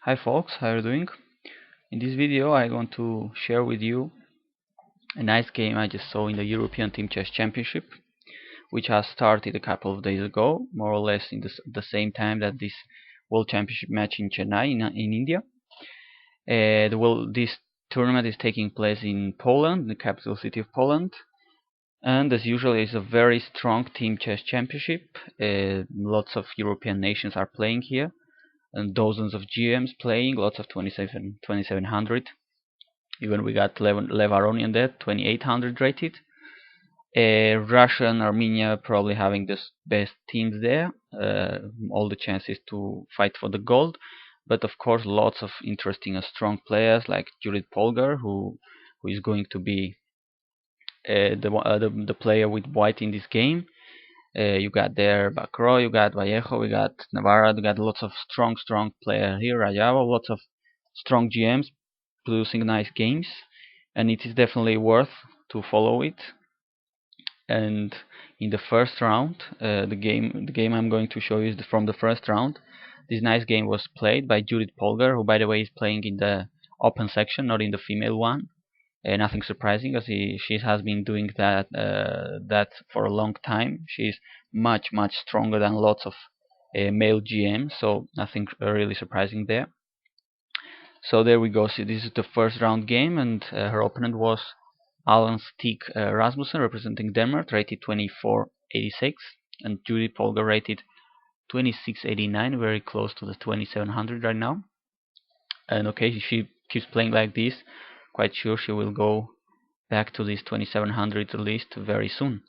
Hi folks, how are you doing? In this video I want to share with you a nice game I just saw in the European Team Chess Championship, which has started a couple of days ago, more or less in the same time that this World Championship match in Chennai in India. This tournament is taking place in Poland, the capital city of Poland, and as usual it's a very strong Team Chess Championship. Lots of European nations are playing here, and dozens of GMs playing, lots of 2700. Even we got Lev Aronian there, 2800 rated. Russia and Armenia probably having the best teams there, all the chances to fight for the gold. But of course, lots of interesting and strong players like Judit Polgar, who is going to be the player with white in this game. You got there Bacro, you got Vallejo, we got Navarra, we got lots of strong players here. Rayavo, lots of strong GMs producing nice games, and it is definitely worth to follow it. And in the first round, the game I'm going to show you is from the first round. This nice game was played by Judit Polgar, who by the way is playing in the open section, not in the female one. Nothing surprising, as she has been doing that for a long time. She's much stronger than lots of male GMs, so nothing really surprising there. So there we go. See, this is the first round game, and her opponent was Allan Stig Rasmussen, representing Denmark, rated 2486, and Judit Polgar rated 2689, very close to the 2700 right now. And okay, she keeps playing like this, quite sure she will go back to this 2700 at least very soon.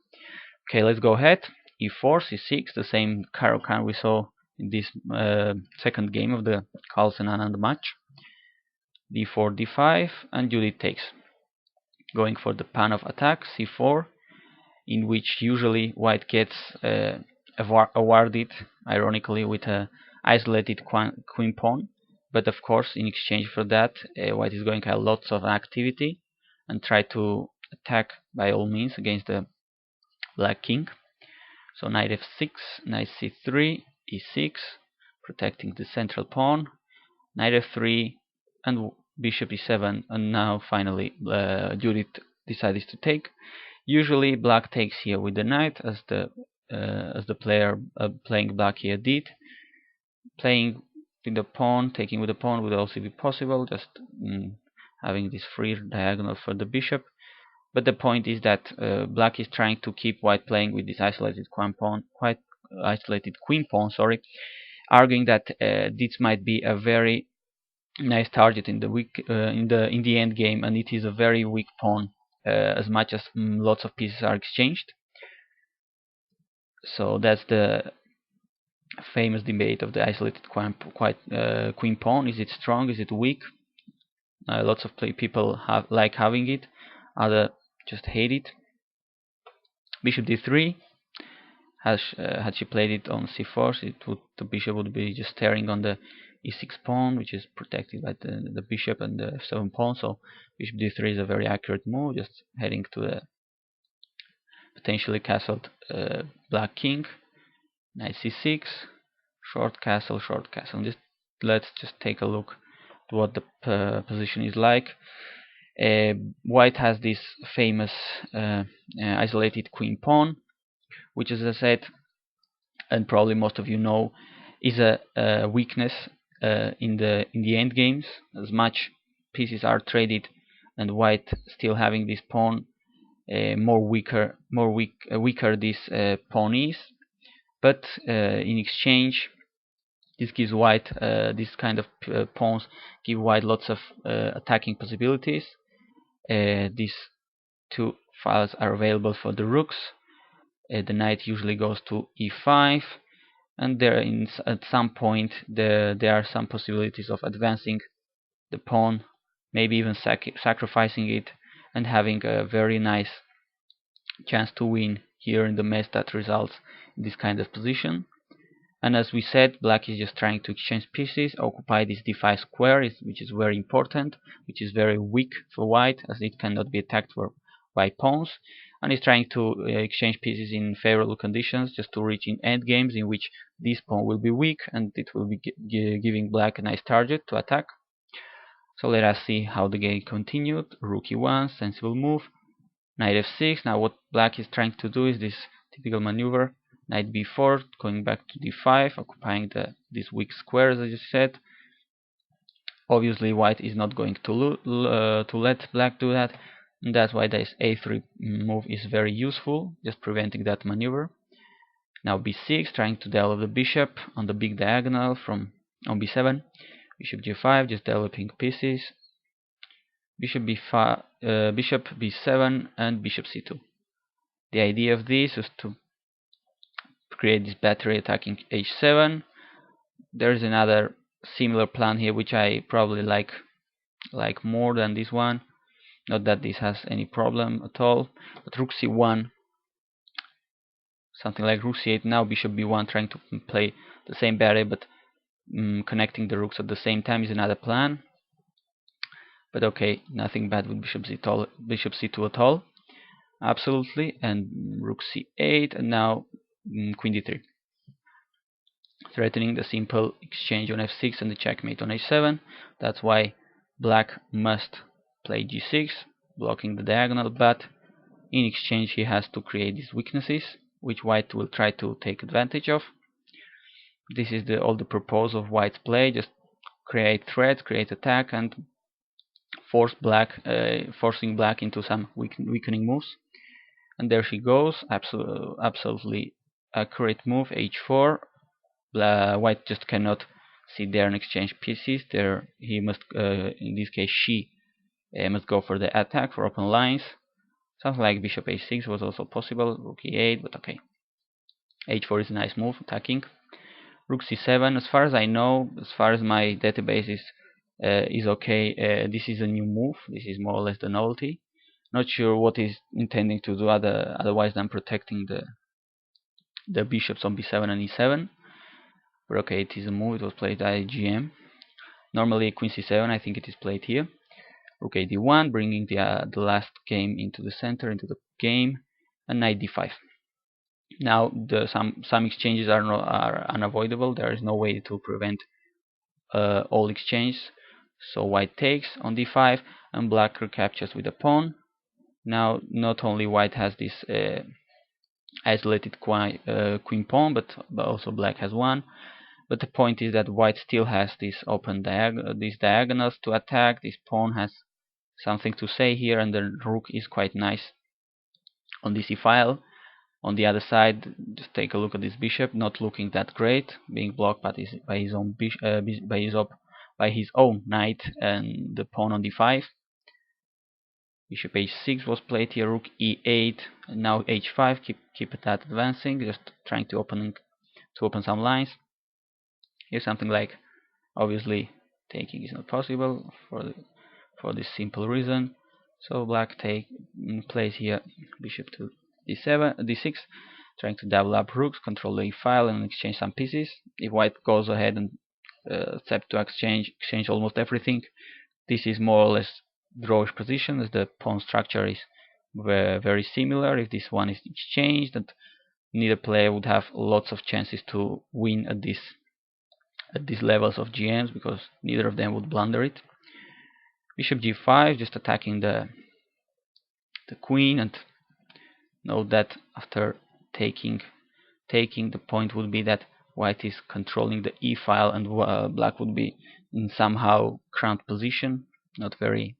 Okay, let's go ahead. E4, C6, the same Caro-Kann we saw in this second game of the Carlsen Anand match. D4, D5, and Judit takes. Going for the pan of attack, C4, in which usually white gets awarded, ironically, with a isolated queen pawn. But of course, in exchange for that, white is going to have lots of activity and try to attack by all means against the black king. So knight f6, knight c3, e6, protecting the central pawn, knight f3, and bishop e7, and now finally Judit decided to take. Usually black takes here with the knight, as the player playing black here did. Playing with the pawn, taking with the pawn would also be possible, just having this free diagonal for the bishop. But the point is that black is trying to keep white playing with this isolated queen pawn, arguing that this might be a very nice target in the end game, and it is a very weak pawn, as much as lots of pieces are exchanged. So that's the famous debate of the isolated queen pawn. Is it strong? Is it weak? Lots of people like having it, others just hate it. Bishop d3. Had she played it on c4, the bishop would be just staring on the e6 pawn, which is protected by the bishop and the f7 pawn. So bishop d3 is a very accurate move, just heading to the potentially castled black king. Knight c6, short castle. And let's just take a look at what the position is like. White has this famous isolated queen pawn, which, as I said, and probably most of you know, is a weakness in the end games. As much pieces are traded, and white still having this pawn, weaker this pawn is. But in exchange, this gives white this kind of pawns give white lots of attacking possibilities. These two files are available for the rooks. The knight usually goes to e5, and at some point there are some possibilities of advancing the pawn, maybe even sacrificing it, and having a very nice chance to win here in the mess that results in this kind of position. And as we said, black is just trying to exchange pieces, occupy this d5 square, which is very important, which is very weak for white, as it cannot be attacked by pawns. and is trying to exchange pieces in favorable conditions just to reach in end games in which this pawn will be weak and it will be giving black a nice target to attack. So let us see how the game continued. Rook e1, sensible move. Knight f6. Now what black is trying to do is this typical maneuver. Knight b4, going back to d5, occupying these weak squares as I just said. Obviously white is not going to let black do that, and that's why this a3 move is very useful, just preventing that maneuver. Now b6, trying to develop the bishop on the big diagonal on b7. Bishop g5, just developing pieces. Bishop b5, bishop b7, and bishop c2. The idea of this is to create this battery attacking h7. There's another similar plan here which I probably like more than this one. Not that this has any problem at all, but rook c1, something like rook c8. Now bishop b1, trying to play the same battery but connecting the rooks at the same time is another plan. But okay, nothing bad with bishop c2 at all. Absolutely. And rook c8, and now queen d3, threatening the simple exchange on f6 and the checkmate on h7. That's why black must play g6, blocking the diagonal, but in exchange he has to create these weaknesses, which white will try to take advantage of. This is all the purpose of white's play, just create threats, create attack, and forcing black into some weakening moves. And there she goes, absolutely accurate move, h4. White just cannot sit there and exchange pieces. There he must, in this case she must go for the attack for open lines. Something like bishop h6 was also possible, rook e8, but okay. h4 is a nice move, attacking. Rook c7, as far as I know, as far as my database is okay, this is a new move. This is more or less the novelty. Not sure what is intending to do otherwise than protecting the bishops on b7 and e7. But okay, it is a move. It was played by GM. Normally queen c7, I think it is played here. Rook a d1, bringing the last game into the center, into the game, and knight d5. Now some exchanges are unavoidable. There is no way to prevent all exchanges. So white takes on d5, and black recaptures with a pawn. Now not only white has this isolated queen pawn, but also black has one. But the point is that white still has these these diagonals to attack. This pawn has something to say here, and the rook is quite nice on this e-file. On the other side, just take a look at this bishop, not looking that great, being blocked by his own knight and the pawn on d5. Bishop h6 was played here, rook e8, and now h5. Keep that advancing, just trying to open some lines. Here's something like, obviously taking is not possible for this simple reason. So black plays here bishop to d6, trying to double up rooks, control the e-file, and exchange some pieces. If white goes ahead and accept to exchange almost everything, this is more or less drawish position, as the pawn structure is very similar. If this one is exchanged, and neither player would have lots of chances to win at these levels of GMs, because neither of them would blunder it. Bishop g5, just attacking the queen, and note that after taking the point would be that white is controlling the e-file, and black would be in somehow cramped position. Not very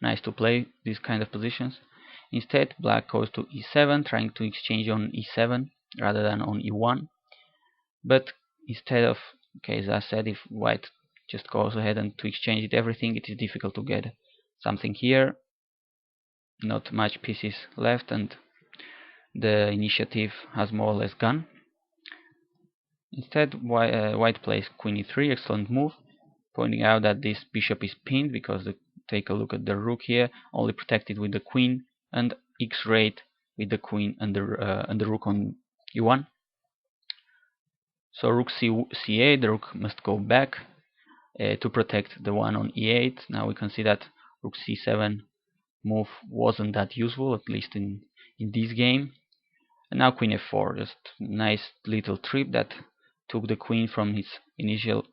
nice to play these kind of positions. Instead, black goes to e7, trying to exchange on e7 rather than on e1. But instead of, okay, as I said, if white just goes ahead and to exchange everything, it is difficult to get something here. Not much pieces left, and the initiative has more or less gone. Instead, white plays queen e3, excellent move, pointing out that this bishop is pinned because take a look at the rook here, only protected with the queen, and x-rayed with the queen and the rook on e1. So rook c8, the rook must go back to protect the one on e8. Now we can see that rook c7 move wasn't that useful, at least in this game. And now queen f4, just nice little trip that took the queen from his initial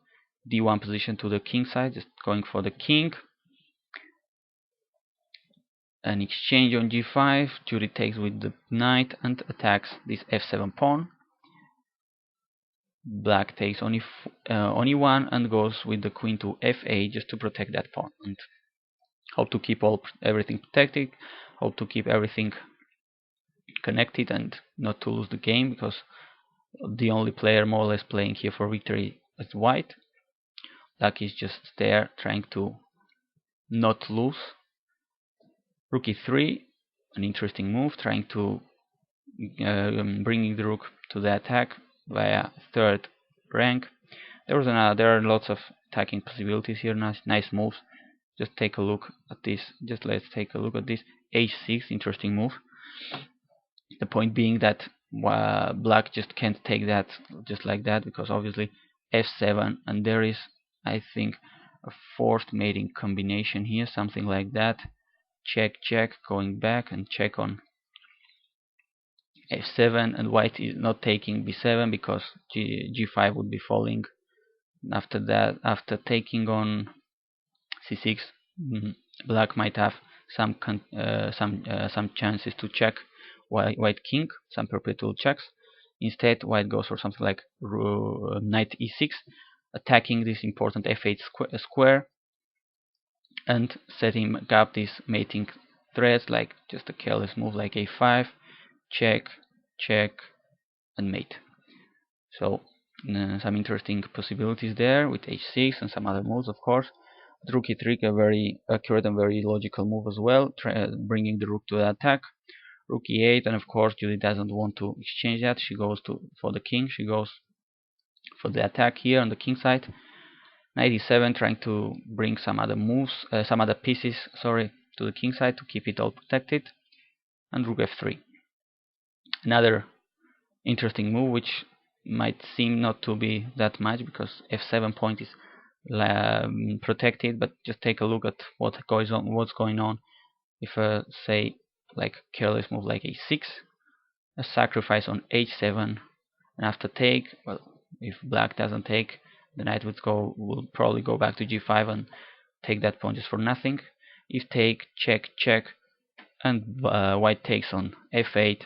d1 position to the king side, just going for the king. An exchange on g5, Judit takes with the knight and attacks this f7 pawn. Black takes on e1 and goes with the queen to f8 just to protect that pawn, and hope to keep everything protected, hope to keep everything connected and not to lose the game, because the only player more or less playing here for victory is white. Black is just there trying to not lose. Rook e3, an interesting move, trying to bringing the rook to the attack via third rank. There are lots of attacking possibilities here. Nice moves. Just take a look at this. Let's take a look at this h6, interesting move. The point being that black just can't take that just like that, because obviously f7, and there is, I think, a forced mating combination here, something like that. Check, check, going back and check on f7, and white is not taking b7 because g5 would be falling. After that, after taking on c6, black might have some chances to check white king, some perpetual checks. Instead, white goes for something like knight e6, attacking this important f8 square and setting up these mating threads, like just a careless move like a5, check, check, and mate. So some interesting possibilities there with h6 and some other moves, of course. Rook e3, a very accurate and very logical move as well, bringing the rook to the attack. Rook e8, and of course Judith doesn't want to exchange that. She goes for the king. She goes for the attack here on the king side. Knight e7, trying to bring some other moves, some other pieces, sorry, to the king side to keep it all protected. And rook f3. Another interesting move, which might seem not to be that much because f7 point is protected, but just take a look at what's going on. If say like a careless move like a6, a sacrifice on h7, and after take, well, if black doesn't take, the knight will probably go back to g5 and take that pawn just for nothing. If take, check, check, and white takes on f8,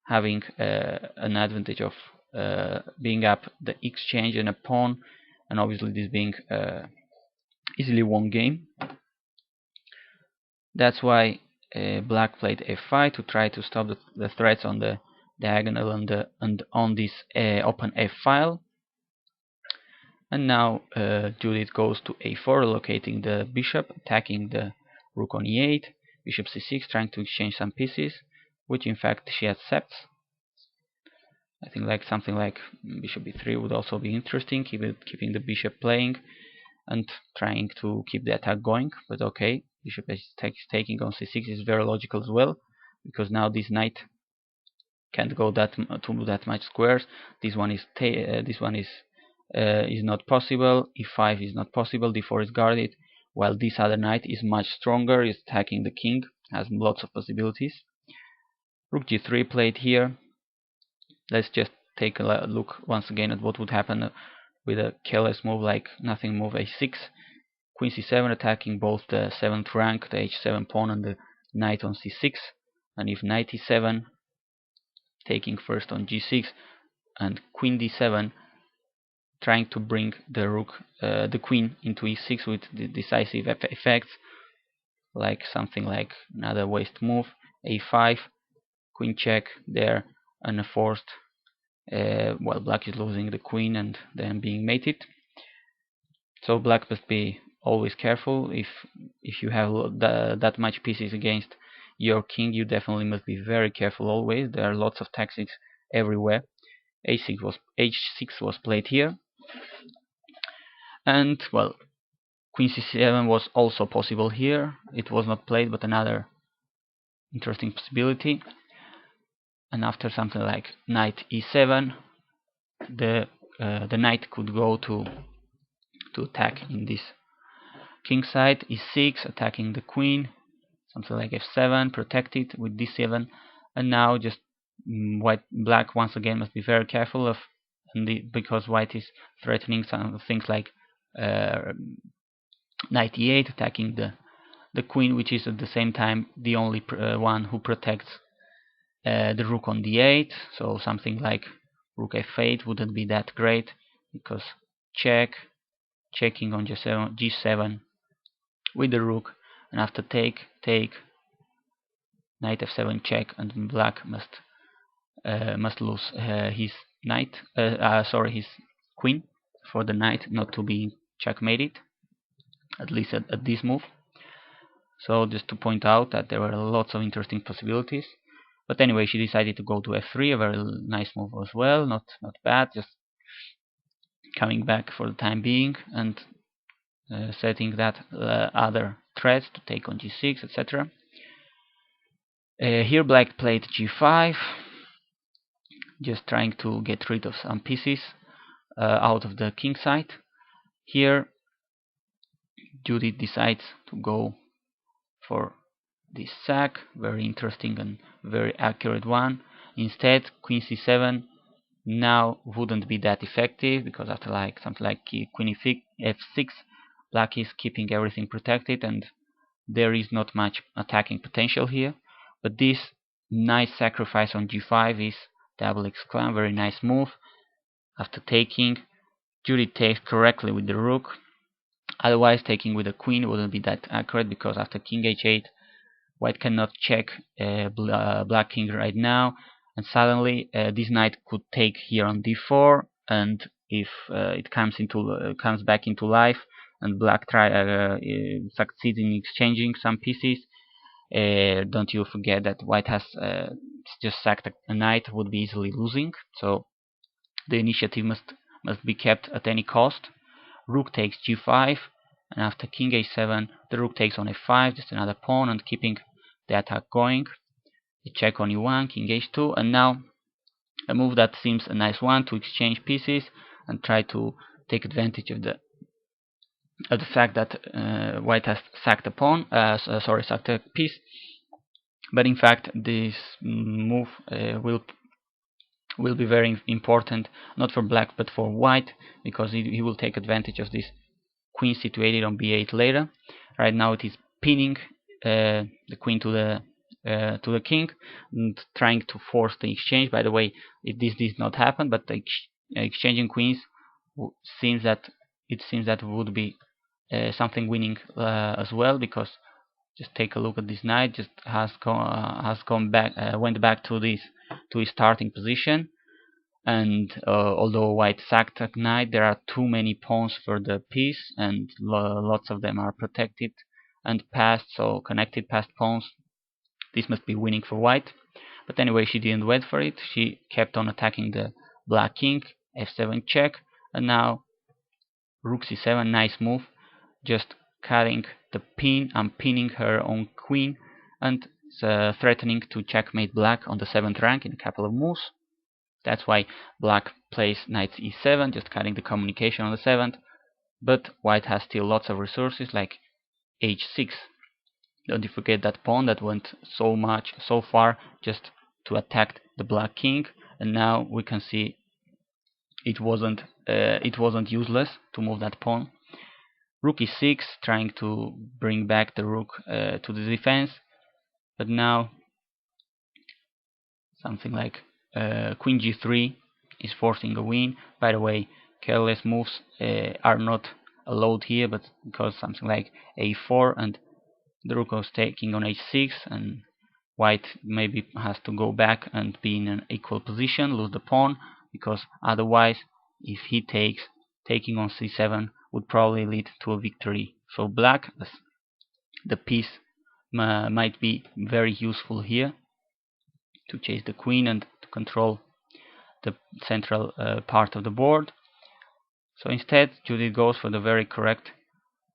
having an advantage of being up the exchange and a pawn, and obviously this being easily won game. That's why black played f5 to try to stop the threats on the diagonal and on this open f file. And now Judith goes to a4, locating the bishop, attacking the rook on e8, bishop c6, trying to exchange some pieces, which in fact she accepts. I think like something like bishop b3 would also be interesting, keeping the bishop playing and trying to keep the attack going. But okay, bishop is taking on c6 is very logical as well, because now this knight can't go to that much squares. This one is not possible. e5 is not possible. d4 is guarded, while this other knight is much stronger, is attacking the king, has lots of possibilities. Rook g3 played here. Let's just take a look once again at what would happen with a careless move like nothing move a6. Queen c7, attacking both the 7th rank, the h7 pawn, and the knight on c6. And if knight e7, taking first on g6, and queen d7, trying to bring the queen into e6 with the decisive effects, like something like another waste move, a5, queen check there, and a forced, well, black is losing the queen and then being mated. So black must be always careful. If you have that much pieces against your king, you definitely must be very careful always. There are lots of tactics everywhere. h6 was played here, and well, queen c7 was also possible here. It was not played, but another interesting possibility. And after something like knight e7, the knight could go to attack in this king side. e6, attacking the queen, something like f7, protected with d7, and now just black once again must be very careful of, because white is threatening some things like knight e8, attacking the queen, which is at the same time the only one who protects the rook on d8. So something like rook f8 wouldn't be that great, because checking on g7 with the rook, and after take knight f7 check, and black must lose his his queen for the knight not to be checkmated, at least at this move. So just to point out that there were lots of interesting possibilities. But anyway, she decided to go to f3, a very nice move as well, not bad, just coming back for the time being, and setting that other threats to take on g6, etc. Here black played g5, just trying to get rid of some pieces out of the king side. Here Judit decides to go for this sack, very interesting and very accurate one. Instead, queen c7 now wouldn't be that effective, because after something like queen f6, black is keeping everything protected and there is not much attacking potential here. But this nice sacrifice on g5 is double exclam, very nice move. After taking, Judit takes correctly with the rook. Otherwise, taking with the queen wouldn't be that accurate, because after king h8, white cannot check black king right now, and suddenly this knight could take here on d4, and if it comes back into life, and black succeeds in exchanging some pieces, don't you forget that white has just sacked a knight, would be easily losing. So the initiative must be kept at any cost. Rook takes g5, and after king h7, the rook takes on f5, just another pawn, and keeping the attack going. A check on e1, king h2, and now a move that seems a nice one to exchange pieces and try to take advantage of the fact that white has sacked a pawn, sacked a piece. But in fact, this move will be very important, not for black but for white, because he will take advantage of this queen situated on b8 later. Right now it is pinning the queen to the king and trying to force the exchange. By the way, this did not happen, but the exchanging queens seems that would be something winning as well, because just take a look at this knight, just went back to his starting position. And although white sacked at knight, there are too many pawns for the piece, and lots of them are protected and passed, so connected passed pawns. This must be winning for white. But anyway, she didn't wait for it. She kept on attacking the black king, f7 check, and now rook c7, nice move, just cutting the pin, unpinning her own queen, and threatening to checkmate black on the 7th rank in a couple of moves. That's why black plays knight e7, just cutting the communication on the 7th, but white has still lots of resources like h6. Don't you forget that pawn that went so far just to attack the black king, and now we can see it wasn't useless to move that pawn. Rook e6, trying to bring back the rook to the defense, but now something like queen g3 is forcing a win. By the way, careless moves are not allowed here, but because something like a4 and the rook was taking on h6, and white maybe has to go back and be in an equal position, lose the pawn, because otherwise if he takes, taking on c7 would probably lead to a victory. So black, the piece might be very useful here to chase the queen and to control the central part of the board. So instead, Judit goes for the very correct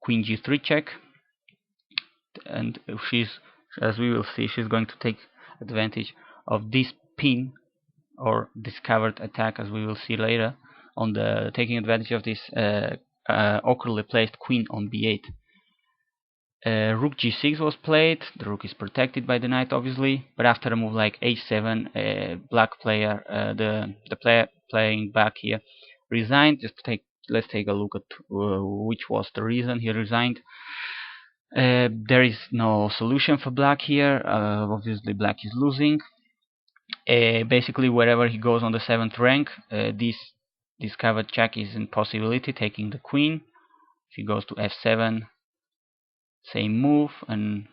queen g3 check, and as we will see, she's going to take advantage of this pin or discovered attack, as we will see later, on the taking advantage of this awkwardly placed queen on b8. Rook g6 was played. The rook is protected by the knight, obviously. But after a move like h7, black player, the player playing back here, resigned. Let's take a look at which was the reason he resigned. There is no solution for black here. Obviously, black is losing. Basically, wherever he goes on the 7th rank, this covered check is an possibility, taking the queen. If he goes to f7, same move, and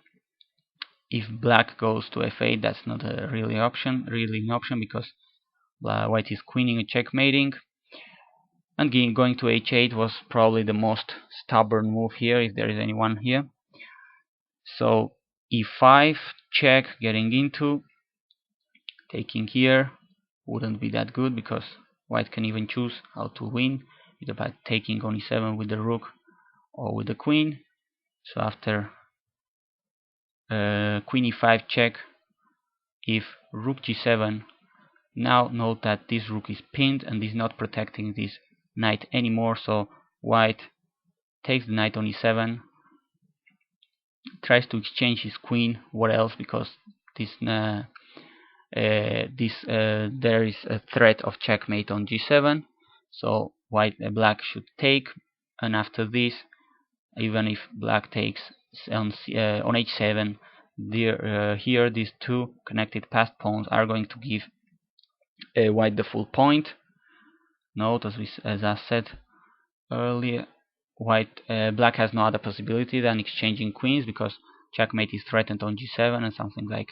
if black goes to f8, that's not a really an option because white is queening and checkmating. And going to h8 was probably the most stubborn move here, if there is anyone here. So e5 check, getting into, taking here wouldn't be that good because white can even choose how to win, either by taking on e7 with the rook or with the queen. So after queen e5 check, if rook g7, now note that this rook is pinned and is not protecting this knight anymore, so white takes the knight on e7, tries to exchange his queen. What else? Because there is a threat of checkmate on g7, so black should take, and after this, even if black takes on h7, here these two connected passed pawns are going to give white the full point. Note, as I said earlier, black has no other possibility than exchanging queens because checkmate is threatened on g7, and something like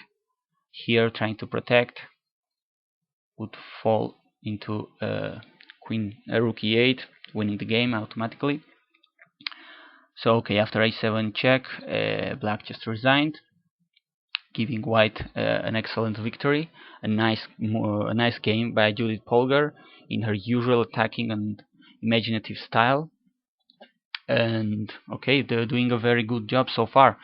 here trying to protect would fall into rook e8, winning the game automatically. So okay, after h7 check, black just resigned, giving white an excellent victory. A nice game by Judit Polgar in her usual attacking and imaginative style. And okay, they're doing a very good job so far.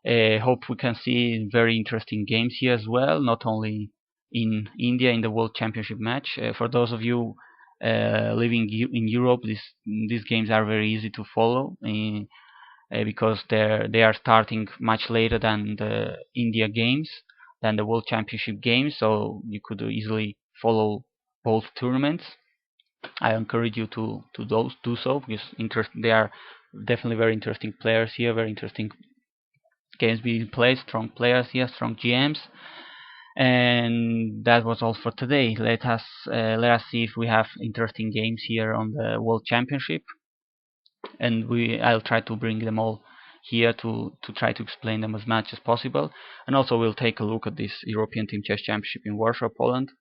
Hope we can see very interesting games here as well, not only in India in the World Championship match. For those of you living in Europe, these games are very easy to follow because they are starting much later than the India games, than the World Championship games, so you could easily follow both tournaments. I encourage you to do so because they are definitely very interesting players here, very interesting games being played, strong players here, strong GMs. And that was all for today. Let us see if we have interesting games here on the World Championship, and I'll try to bring them all here to try to explain them as much as possible. And also we'll take a look at this European Team Chess Championship in Warsaw, Poland,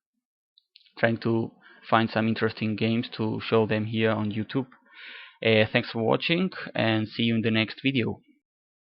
trying to find some interesting games to show them here on YouTube. Thanks for watching, and see you in the next video.